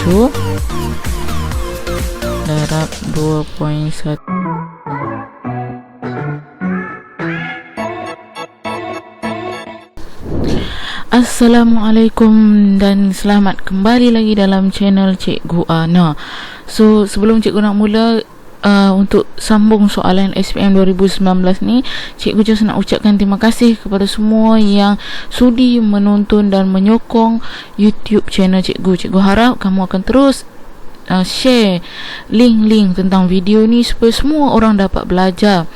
darab 2.1. Assalamualaikum dan selamat kembali lagi dalam channel Cikgu Ana. So sebelum cikgu nak mula untuk sambung soalan SPM 2019 ni, cikgu just nak ucapkan terima kasih kepada semua yang sudi menonton dan menyokong YouTube channel cikgu. Cikgu harap kamu akan terus share link-link tentang video ni supaya semua orang dapat belajar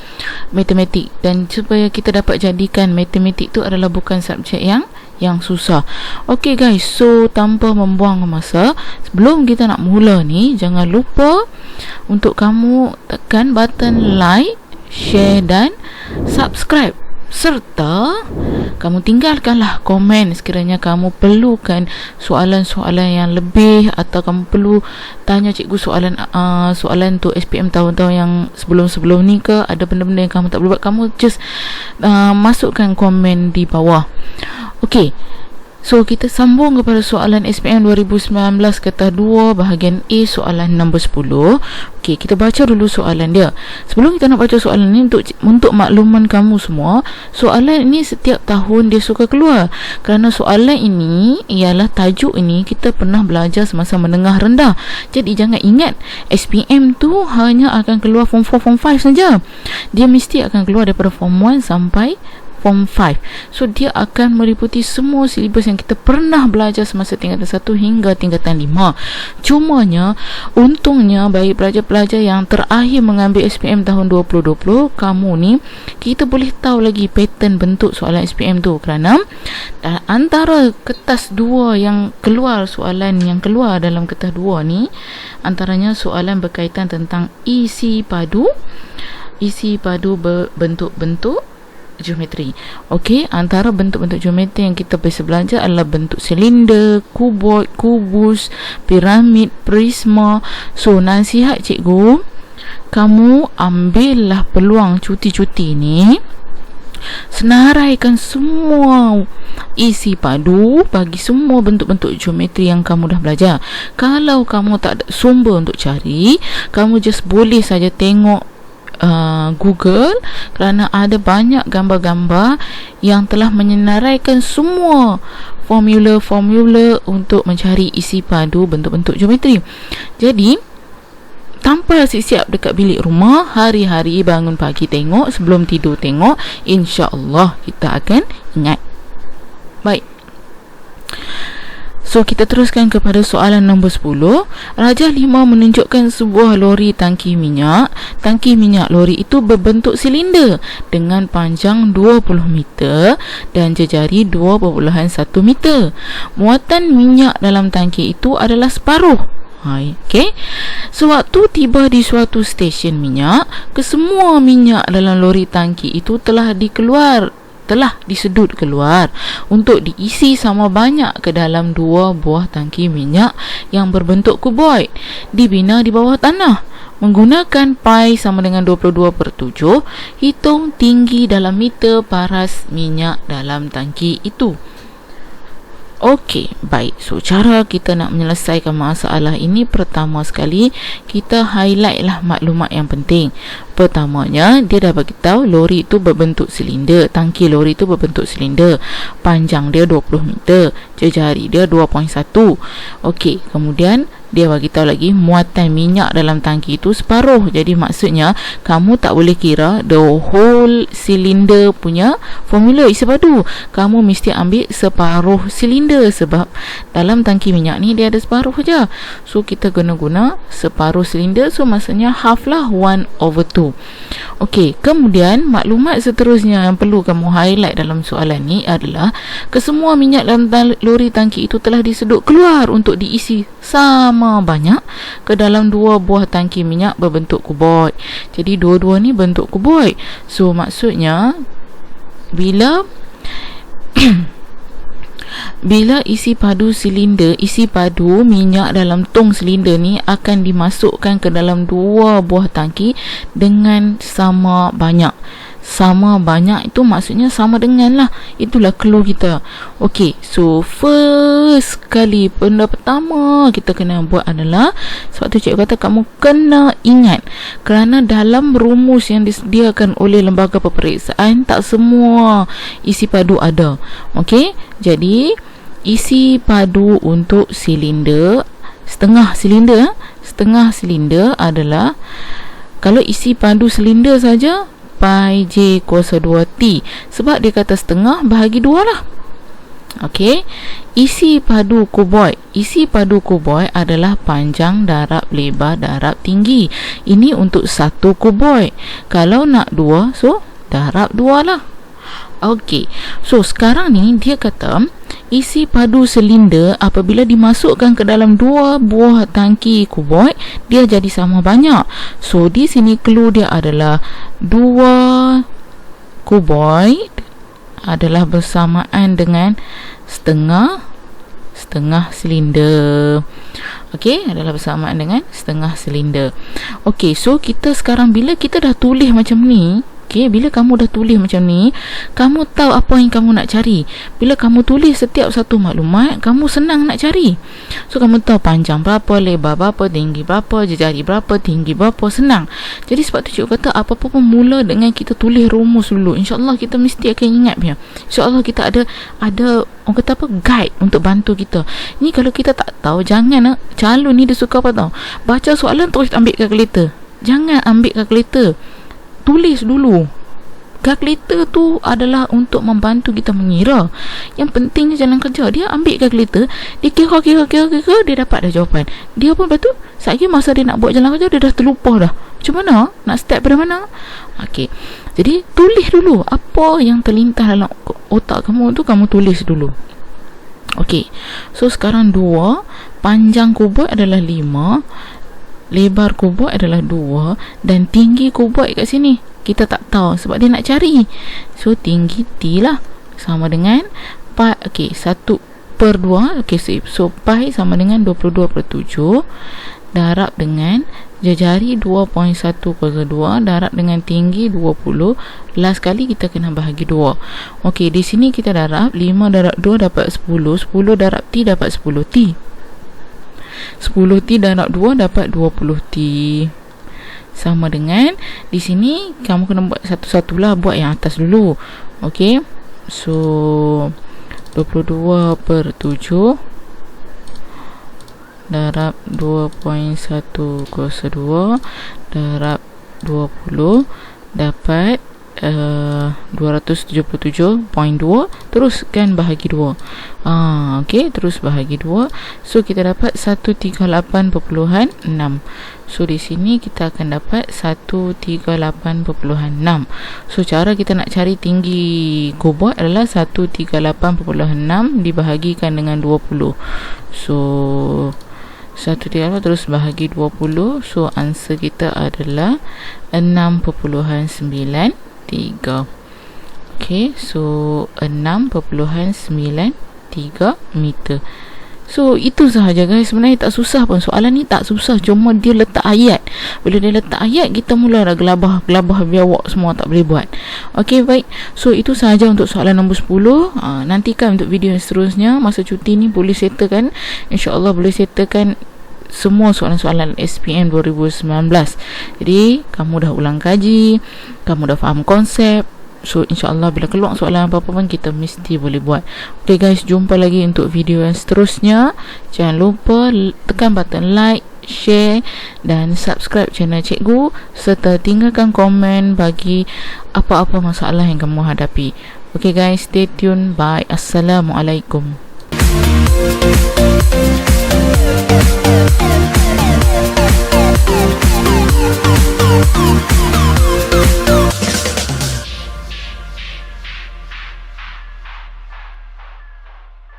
matematik dan supaya kita dapat jadikan matematik tu adalah bukan subjek yang susah. Okay guys, so tanpa membuang masa, sebelum kita nak mula ni, jangan lupa untuk kamu tekan button like, share dan subscribe, serta kamu tinggalkanlah komen sekiranya kamu perlukan soalan-soalan yang lebih atau kamu perlu tanya cikgu soalan untuk SPM tahun-tahun yang sebelum-sebelum ni ke, ada benda-benda yang kamu tak boleh buat, kamu just masukkan komen di bawah. Okey, so kita sambung kepada soalan SPM 2019 Ketas 2 bahagian A, soalan nombor 10. Okey, kita baca dulu soalan dia. Sebelum kita nak baca soalan ni, untuk makluman kamu semua, soalan ini setiap tahun dia suka keluar. Kerana soalan ini ialah tajuk ini kita pernah belajar semasa menengah rendah. Jadi jangan ingat SPM tu hanya akan keluar form 4, form 5 saja. Dia mesti akan keluar daripada form 1 sampai form 5. So dia akan meliputi semua silibus yang kita pernah belajar semasa tingkatan 1 hingga tingkatan 5. Cumanya untungnya bagi pelajar-pelajar yang terakhir mengambil SPM tahun 2020, kamu ni kita boleh tahu lagi pattern bentuk soalan SPM tu, kerana antara kertas 2 yang keluar, soalan yang keluar dalam kertas 2 ni, antaranya soalan berkaitan tentang isi padu bentuk-bentuk geometri. Okey, antara bentuk-bentuk geometri yang kita biasa belajar adalah bentuk silinder, kuboid, kubus, piramid, prisma. So nasihat cikgu, kamu ambillah peluang cuti-cuti ni, senaraikan semua isi padu bagi semua bentuk-bentuk geometri yang kamu dah belajar. Kalau kamu tak ada sumber untuk cari, kamu just boleh saja tengok Google, kerana ada banyak gambar-gambar yang telah menyenaraikan semua formula-formula untuk mencari isi padu bentuk-bentuk geometri. Jadi tanpa siap-siap dekat bilik rumah, hari-hari bangun pagi tengok, sebelum tidur tengok, insya-Allah kita akan ingat. Baik, so kita teruskan kepada soalan nombor 10. Rajah 5 menunjukkan sebuah lori tangki minyak. Tangki minyak lori itu berbentuk silinder dengan panjang 20 meter dan jejari 2.1 meter. Muatan minyak dalam tangki itu adalah separuh. Okay. Sewaktu tiba di suatu stesen minyak, kesemua minyak dalam lori tangki itu telah disedut keluar untuk diisi sama banyak ke dalam 2 buah tangki minyak yang berbentuk kuboid dibina di bawah tanah. Menggunakan pi sama dengan 22/7, hitung tinggi dalam meter paras minyak dalam tangki itu. Okey, baik. So cara kita nak menyelesaikan masalah ini, pertama sekali kita highlight lah maklumat yang penting. Pertamanya, dia dah bagi tahu lori itu berbentuk silinder, tangki lori itu berbentuk silinder, panjang dia 20 meter, jejari dia 2.1. Okey, kemudian dia bagi tahu lagi muatan minyak dalam tangki itu separuh. Jadi maksudnya kamu tak boleh kira the whole silinder punya formula isi padu. Kamu mesti ambil separuh silinder, sebab dalam tangki minyak ni dia ada separuh saja. So kita guna separuh silinder, so maksudnya half lah, 1/2. Okey, kemudian maklumat seterusnya yang perlu kamu highlight dalam soalan ni adalah kesemua minyak dalam lori tangki itu telah disedut keluar untuk diisi sama banyak ke dalam 2 buah tangki minyak berbentuk kuboid. Jadi dua-dua ni bentuk kuboid. So maksudnya bila bila isi padu minyak dalam tong silinder ni akan dimasukkan ke dalam 2 buah tangki dengan sama banyak. sama banyak itu maksudnya sama dengan lah. Itulah clue kita. Okey, so first kali, benda pertama kita kena buat adalah, sebab tu cikgu kata kamu kena ingat, kerana dalam rumus yang disediakan oleh lembaga peperiksaan tak semua isi padu ada. Okey, jadi isi padu untuk silinder, setengah silinder adalah, kalau isi padu silinder saja, pi J kuasa 2T. Sebab dia kata setengah, bahagi 2 lah. Okey, isi padu kuboid adalah panjang darab lebar darab tinggi. Ini untuk satu kuboid. Kalau nak 2, so darab 2 lah. Okey, so sekarang ni dia kata isi padu silinder apabila dimasukkan ke dalam 2 buah tangki kuboid, dia jadi sama banyak. So di sini clue dia adalah 2 kuboid adalah bersamaan dengan setengah silinder. Okey, adalah bersamaan dengan setengah silinder. Okey, so kita sekarang bila kita dah tulis macam ni, okey, bila kamu dah tulis macam ni, kamu tahu apa yang kamu nak cari. Bila kamu tulis setiap satu maklumat, kamu senang nak cari. So kamu tahu panjang berapa, lebar berapa, tinggi berapa, jari berapa, tinggi berapa, senang. Jadi sebab tu cikgu kata apa-apa pun mula dengan kita tulis rumus dulu. InsyaAllah kita mesti akan ingat dia. InsyaAllah kita ada orang kata apa, guide untuk bantu kita. Ni kalau kita tak tahu, jangan calon ni dia suka apa tahu, baca soalan terus ambil kalkulator. Jangan ambil kalkulator, tulis dulu. Kalkulator tu adalah untuk membantu kita mengira. Yang pentingnya jalan kerja, dia ambil kalkulator, dia kira, dia dapat dah jawapan. Dia pun lepas tu, saya masa dia nak buat jalan kerja, dia dah terlupa dah macam mana nak step pada mana. Okey, jadi tulis dulu apa yang terlintas dalam otak kamu tu, kamu tulis dulu. Okey, so sekarang 2, panjang kuboid adalah 5, lebar kuboid adalah 2, dan tinggi kuboid kat sini kita tak tahu sebab dia nak cari. So tinggi T lah, sama dengan pi. Okey, 1/2. Okey, so pi sama dengan 22/7 darab dengan jari 2.1/2 darab dengan tinggi 20. Last kali kita kena bahagi 2. Okey, di sini kita darab 5 darab 2 dapat 10. 10 darab T dapat 10T. 10T darab 2 dapat 20T. Sama dengan di sini kamu kena buat satu-satulah, buat yang atas dulu. Okey, so 22/7 darab 2.1/2 darab 20 dapat 277.2, teruskan bahagi 2. Okey, terus bahagi 2. So kita dapat 138.6. So di sini kita akan dapat 138.6. So cara kita nak cari tinggi kuboid adalah 138.6 dibahagikan dengan 20. So 138 terus bahagi 20. So answer kita adalah 6.93. Okay, so 6.93 meter. So itu sahaja guys, sebenarnya tak susah pun. Soalan ni tak susah, cuma dia letak ayat. Bila dia letak ayat, kita mula dah gelabah biawak semua, tak boleh buat. Okay, baik. So itu sahaja untuk soalan nombor 10. Nantikan untuk video yang seterusnya. Masa cuti ni boleh settlekan, InsyaAllah boleh settlekan semua soalan-soalan SPM 2019. Jadi kamu dah ulang kaji, kamu dah faham konsep. So insyaAllah bila keluar soalan apa-apa pun kita mesti boleh buat. Okay guys, jumpa lagi untuk video yang seterusnya. Jangan lupa tekan button like, share dan subscribe channel cikgu, serta tinggalkan komen bagi apa-apa masalah yang kamu hadapi. Okay guys, stay tune. Bye. Assalamualaikum.